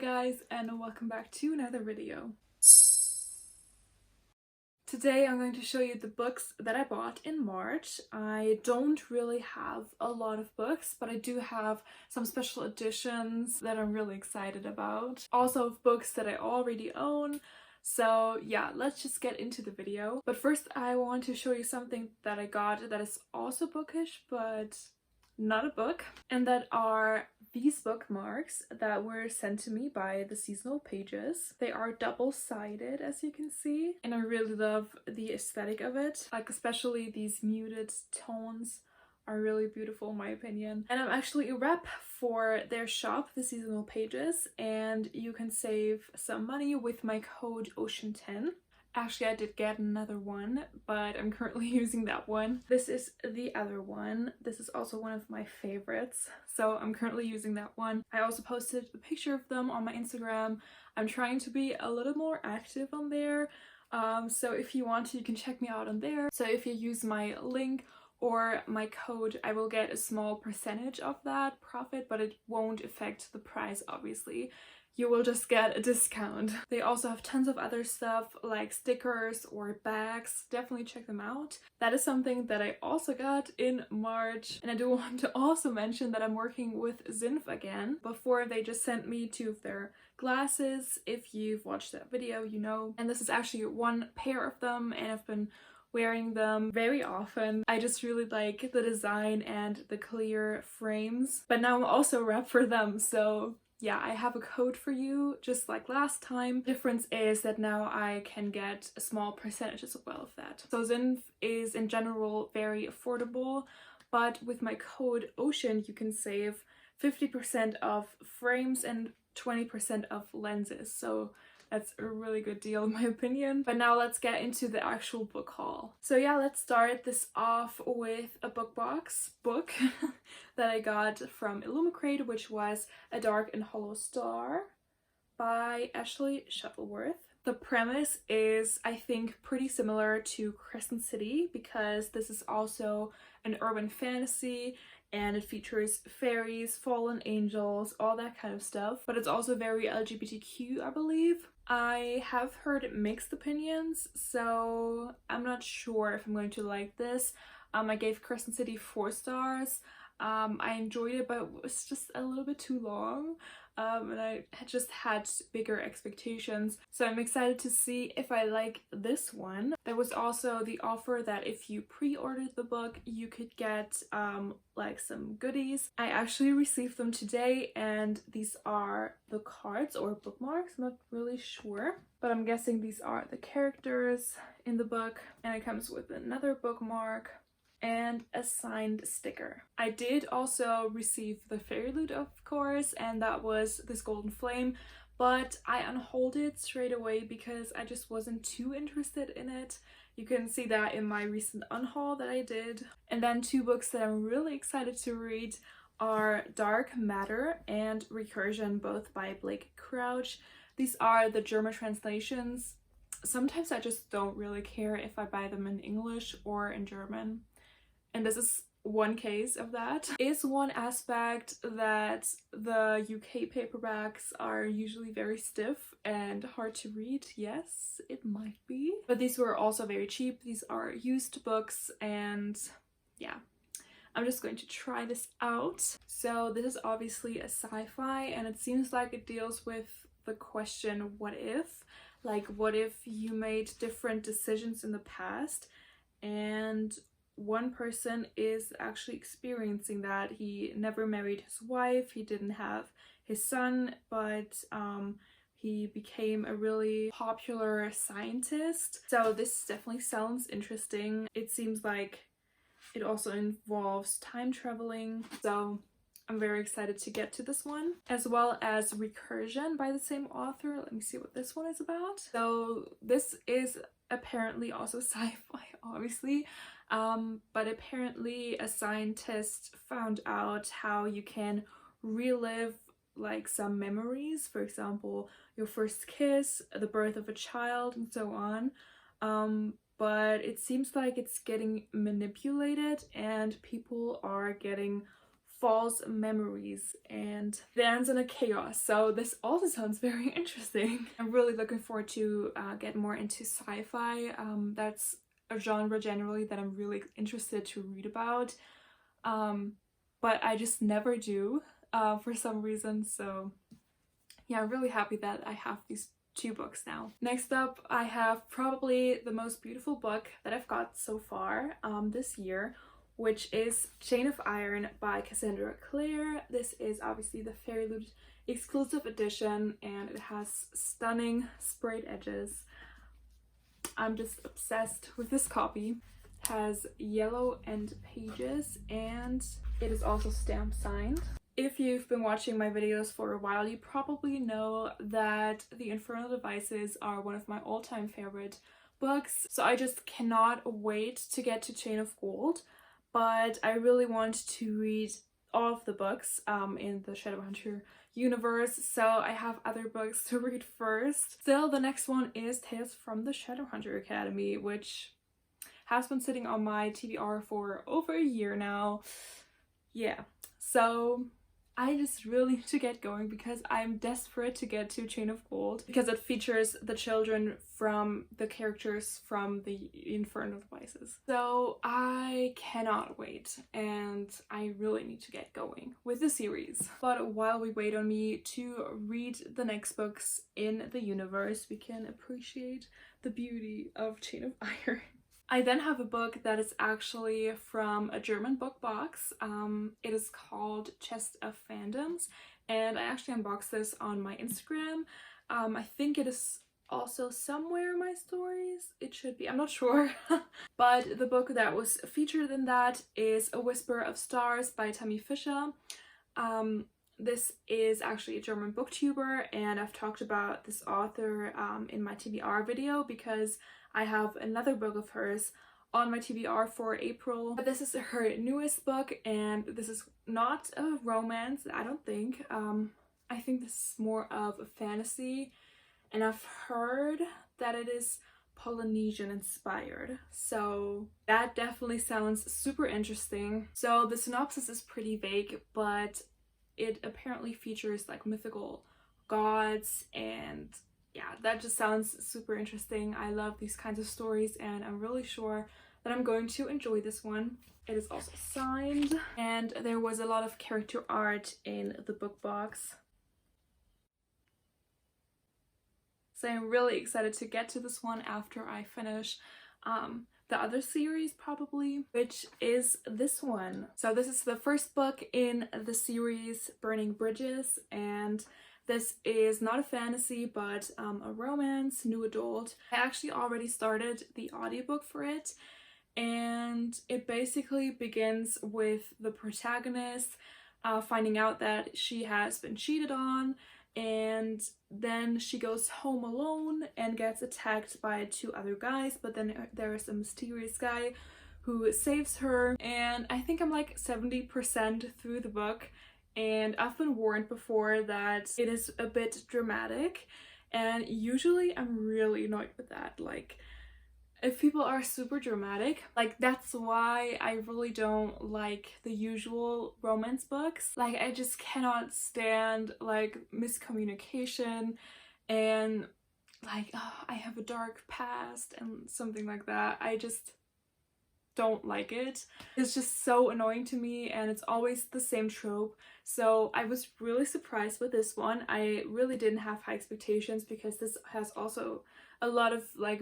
guys, and welcome back to another video. Today I'm going to show you the books that I bought in March. I don't really have a lot of books, but I do have some special editions that I'm really excited about. Also of books that I already own. So yeah, let's just get into the video. But first I want to show you something that I got that is also bookish, but not a book, and that are these bookmarks that were sent to me by the Seasonal Pages. They are double-sided, as you can see, and I really love the aesthetic of it. Like, especially these muted tones are really beautiful in my opinion. And I'm actually a rep for their shop, the Seasonal Pages, and you can save some money with my code OCEAN10. Actually, I did get another one, but I'm currently using that one. This is the other one. This is also one of my favorites, so I'm currently using that one. I also posted a picture of them on my Instagram. I'm trying to be a little more active on there, so if you want to, you can check me out on there. So if you use my link or my code, I will get a small percentage of that profit, but it won't affect the price, obviously. You will just get a discount. They also have tons of other stuff like stickers or bags. Definitely check them out. That is something that I also got in March. And I do want to also mention that I'm working with Zinf again. Before, they just sent me 2 of their glasses. If you've watched that video, you know. And this is actually one pair of them, and I've been wearing them very often. I just really like the design and the clear frames. But now I'm also a rep for them, so yeah, I have a code for you, just like last time. The difference is that now I can get a small percentage as well of that. So Zinf is in general very affordable, but with my code OCEAN you can save 50% of frames and 20% of lenses. So that's a really good deal in my opinion. But now let's get into the actual book haul. So yeah, let's start this off with a book that I got from Illumicrate, which was A Dark and Hollow Star by Ashley Shuttleworth. The premise is, I think, pretty similar to Crescent City, because this is also an urban fantasy and it features fairies, fallen angels, all that kind of stuff. But it's also very LGBTQ, I believe. I have heard mixed opinions, so I'm not sure if I'm going to like this. I gave Crescent City 4 stars. I enjoyed it, but it was just a little bit too long. And I just had bigger expectations, so I'm excited to see if I like this one. There was also the offer that if you pre-ordered the book you could get like some goodies. I actually received them today, and these are the cards or bookmarks. I'm not really sure, but I'm guessing these are the characters in the book, and it comes with another bookmark and a signed sticker. I did also receive the fairy loot, of course, and that was this golden flame, but I unhauled it straight away because I just wasn't too interested in it. You can see that in my recent unhaul that I did. And then 2 books that I'm really excited to read are Dark Matter and Recursion, both by Blake Crouch. These are the German translations. Sometimes I just don't really care if I buy them in English or in German. And this is one case of that. Is one aspect that the UK paperbacks are usually very stiff and hard to read. Yes, it might be. But these were also very cheap. These are used books, and yeah, I'm just going to try this out. So this is obviously a sci-fi, and it seems like it deals with the question, what if? Like, what if you made different decisions in the past and one person is actually experiencing that. He never married his wife, he didn't have his son, but he became a really popular scientist. So this definitely sounds interesting. It seems like it also involves time traveling, so I'm very excited to get to this one. As well as Recursion by the same author. Let me see what this one is about. So this is apparently also sci-fi, obviously. But apparently a scientist found out how you can relive like some memories, for example, your first kiss, the birth of a child, and so on. But it seems like it's getting manipulated and people are getting false memories, and it ends in a chaos. So this also sounds very interesting. I'm really looking forward to get more into sci-fi. That's a genre generally that I'm really interested to read about, but I just never do for some reason. So yeah, I'm really happy that I have these 2 books now. Next up, I have probably the most beautiful book that I've got so far this year, which is Chain of Iron by Cassandra Clare. This is obviously the Fairy Loot exclusive edition, and it has stunning sprayed edges. I'm just obsessed with this copy. It has yellow end pages, and it is also stamp signed. If you've been watching my videos for a while, you probably know that The Infernal Devices are one of my all-time favorite books, so I just cannot wait to get to Chain of Gold. But I really want to read all of the books in the Shadowhunter universe, so I have other books to read first. Still, the next one is Tales from the Shadowhunter Academy, which has been sitting on my TBR for over a year now. Yeah, so I just really need to get going because I'm desperate to get to Chain of Gold because it features the children from the characters from the Infernal Devices. So I cannot wait, and I really need to get going with the series. But while we wait on me to read the next books in the universe, we can appreciate the beauty of Chain of Iron. I then have a book that is actually from a German book box. It is called Chest of Fandoms, and I actually unboxed this on my Instagram. I think it is also somewhere in my stories. It should be, I'm not sure. But the book that was featured in that is A Whisper of Stars by Tammy Fischer. This is actually a German booktuber, and I've talked about this author in my TBR video because I have another book of hers on my TBR for April. But this is her newest book, and this is not a romance, I don't think. I think this is more of a fantasy, and I've heard that it is Polynesian inspired, so that definitely sounds super interesting. So the synopsis is pretty vague, but it apparently features like mythical gods, and yeah, that just sounds super interesting. I love these kinds of stories, and I'm really sure that I'm going to enjoy this one. It is also signed, and there was a lot of character art in the book box. So I'm really excited to get to this one after I finish the other series probably, which is this one. So this is the first book in the series Burning Bridges, and this is not a fantasy but a romance, new adult. I actually already started the audiobook for it, and it basically begins with the protagonist finding out that she has been cheated on, and then she goes home alone and gets attacked by 2 other guys, but then there is a mysterious guy who saves her. And I think I'm like 70% through the book, and I've been warned before that it is a bit dramatic, and usually I'm really annoyed with that. Like, if people are super dramatic, like that's why I really don't like the usual romance books. Like, I just cannot stand like miscommunication and like, oh, I have a dark past and something like that. I just don't like it. It's just so annoying to me, and it's always the same trope. So I was really surprised with this one. I really didn't have high expectations because this has also a lot of like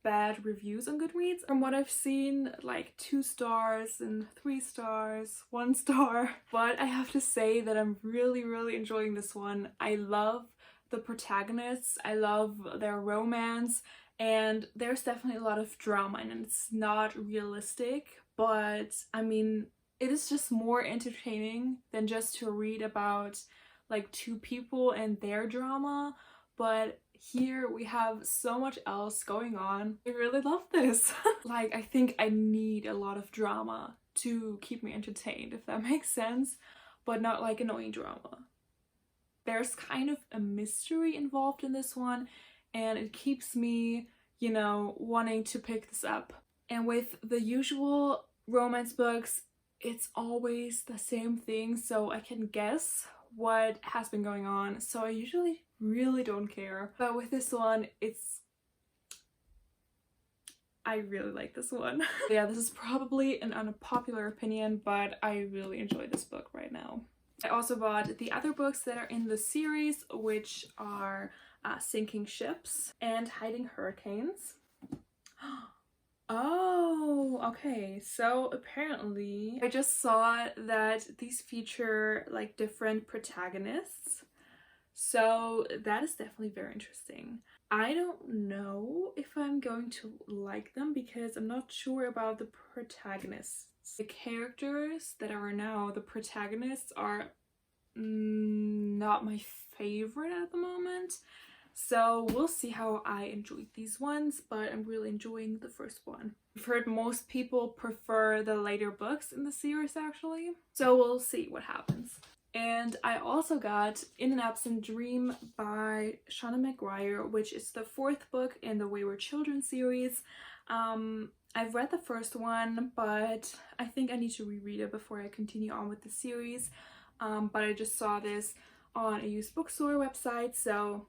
bad reviews on Goodreads. From what I've seen, like 2 stars and 3 stars, 1 star. But I have to say that I'm really enjoying this one. I love the protagonists, I love their romance, and there's definitely a lot of drama, and it's not realistic, but I mean, it is just more entertaining than just to read about like 2 people and their drama. But here we have so much else going on. I really love this. Like, I think I need a lot of drama to keep me entertained, if that makes sense, but not like annoying drama. There's kind of a mystery involved in this one, and it keeps me, you know, wanting to pick this up. And with the usual romance books, it's always the same thing, so I can guess what has been going on, so I usually really don't care. But with this one, I really like this one. Yeah, this is probably an unpopular opinion, but I really enjoy this book right now. I also bought the other books that are in the series, which are Sinking Ships and Hiding Hurricanes. Oh, okay, so apparently I just saw that these feature like different protagonists, so that is definitely very interesting. I don't know if I'm going to like them because I'm not sure about the protagonists. The characters that are now the protagonists are not my favorite at the moment. So we'll see how I enjoyed these ones, but I'm really enjoying the first one. I've heard most people prefer the later books in the series actually, so we'll see what happens. And I also got In an Absent Dream by Shauna McGuire, which is the 4th book in the Wayward Children series. I've read the first one, but I think I need to reread it before I continue on with the series. But I just saw this on a used bookstore website, so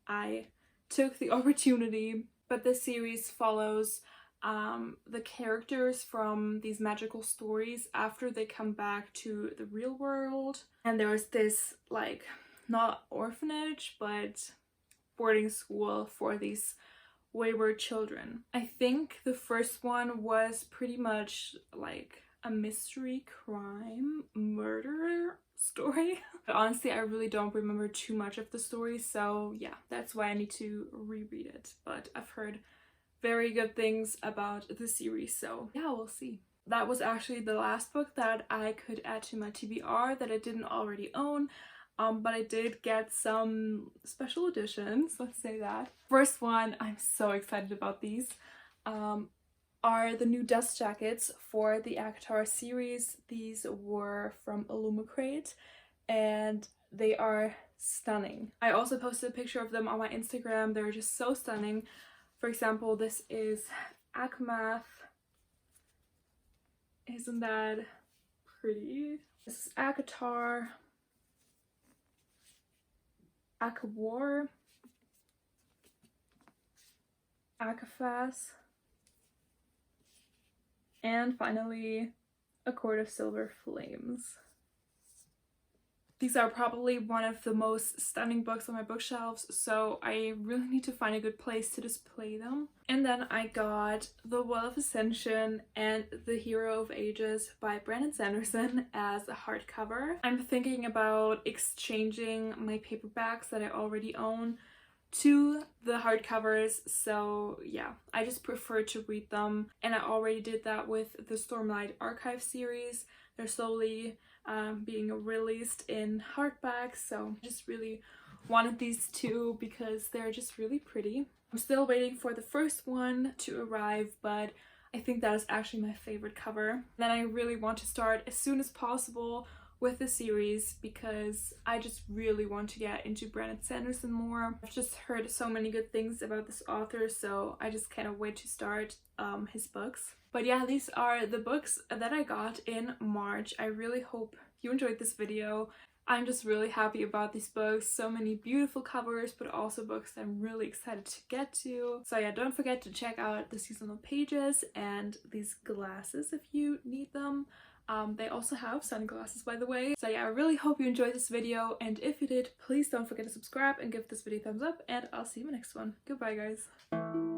I took the opportunity. But this series follows the characters from these magical stories after they come back to the real world. And there was this, like, not orphanage, but boarding school for these wayward children. I think the first one was pretty much like a mystery crime murder story. But honestly, I really don't remember too much of the story, so yeah, that's why I need to reread it. But I've heard very good things about the series, so yeah, we'll see. That was actually the last book that I could add to my TBR that I didn't already own, but I did get some special editions, let's say that. First one, I'm so excited about these, are the new dust jackets for the ACOTAR series. These were from Illumicrate and they are stunning. I also posted a picture of them on my Instagram. They're just so stunning. For example, this is Akmath. Isn't that pretty? This is ACOTAR, Akawar, Akafas, and finally A Court of Silver Flames. These are probably one of the most stunning books on my bookshelves, so I really need to find a good place to display them. And then I got The Well of Ascension and The Hero of Ages by Brandon Sanderson as a hardcover. I'm thinking about exchanging my paperbacks that I already own to the hardcovers, so yeah, I just prefer to read them, and I already did that with the Stormlight Archive series. They're slowly being released in hardback, so I just really wanted these two because they're just really pretty. I'm still waiting for the first one to arrive, but I think that is actually my favorite cover. Then I really want to start as soon as possible with the series because I just really want to get into Brandon Sanderson more. I've just heard so many good things about this author, so I just cannot wait to start his books. But yeah, these are the books that I got in March. I really hope you enjoyed this video. I'm just really happy about these books. So many beautiful covers, but also books that I'm really excited to get to. So yeah, don't forget to check out the seasonal pages and these glasses if you need them. They also have sunglasses, by the way. So yeah, I really hope you enjoyed this video, and if you did, please don't forget to subscribe and give this video a thumbs up, and I'll see you in the next one. Goodbye, guys.